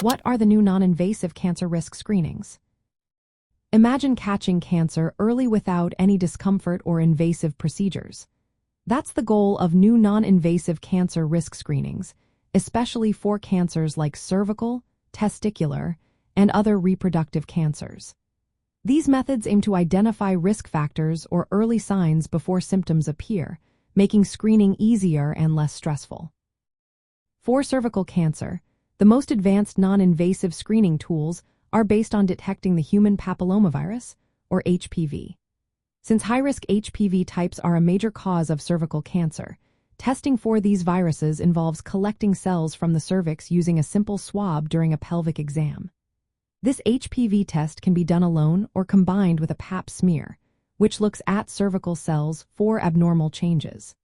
What are the new non-invasive cancer risk screenings? Imagine catching cancer early without any discomfort or invasive procedures. That's the goal of new non-invasive cancer risk screenings, especially for cancers like cervical, testicular, and other reproductive cancers. These methods aim to identify risk factors or early signs before symptoms appear, making screening easier and less stressful. For cervical cancer, the most advanced non-invasive screening tools are based on detecting the human papillomavirus, or HPV. Since high-risk HPV types are a major cause of cervical cancer, testing for these viruses involves collecting cells from the cervix using a simple swab during a pelvic exam. This HPV test can be done alone or combined with a pap smear, which looks at cervical cells for abnormal changes.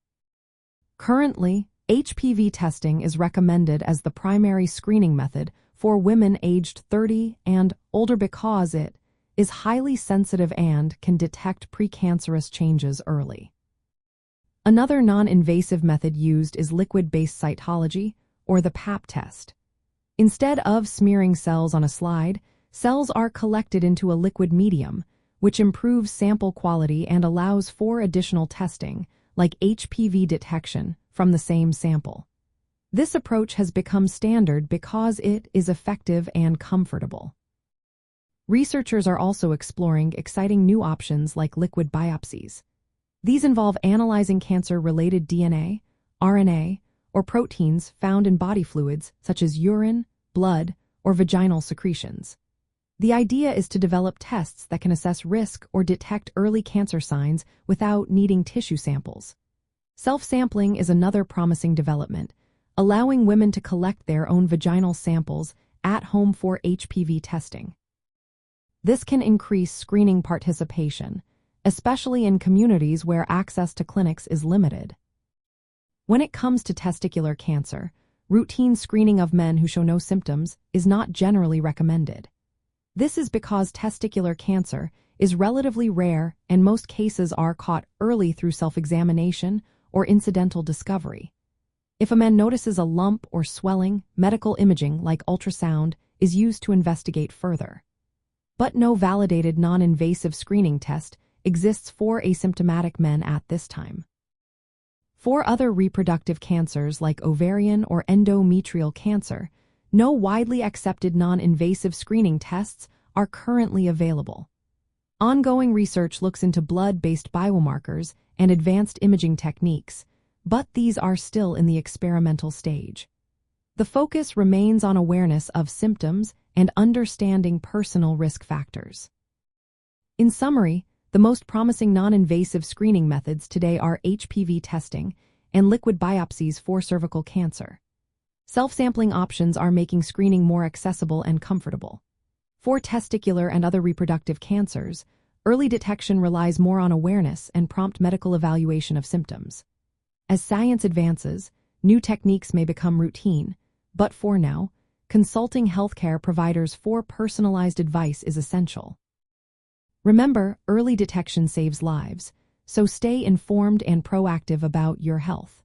Currently, HPV testing is recommended as the primary screening method for women aged 30 and older because it is highly sensitive and can detect precancerous changes early. Another non-invasive method used is liquid-based cytology, or the pap test. Instead of smearing cells on a slide, cells are collected into a liquid medium, which improves sample quality and allows for additional testing, like HPV detection, from the same sample. This approach has become standard because it is effective and comfortable. Researchers are also exploring exciting new options like liquid biopsies. These involve analyzing cancer-related DNA, RNA, or proteins found in body fluids such as urine, blood, or vaginal secretions. The idea is to develop tests that can assess risk or detect early cancer signs without needing tissue samples. Self-sampling is another promising development, allowing women to collect their own vaginal samples at home for HPV testing. This can increase screening participation, especially in communities where access to clinics is limited. When it comes to testicular cancer, routine screening of men who show no symptoms is not generally recommended. This is because testicular cancer is relatively rare and most cases are caught early through self-examination or incidental discovery. If a man notices a lump or swelling, medical imaging like ultrasound is used to investigate further. But no validated non-invasive screening test exists for asymptomatic men at this time. For other reproductive cancers like ovarian or endometrial cancer, no widely accepted non-invasive screening tests are currently available. Ongoing research looks into blood-based biomarkers and advanced imaging techniques, but these are still in the experimental stage. The focus remains on awareness of symptoms and understanding personal risk factors. In summary, the most promising non-invasive screening methods today are HPV testing and liquid biopsies for cervical cancer. Self-sampling options are making screening more accessible and comfortable. For testicular and other reproductive cancers, early detection relies more on awareness and prompt medical evaluation of symptoms. As science advances, new techniques may become routine, but for now, consulting healthcare providers for personalized advice is essential. Remember, early detection saves lives, so stay informed and proactive about your health.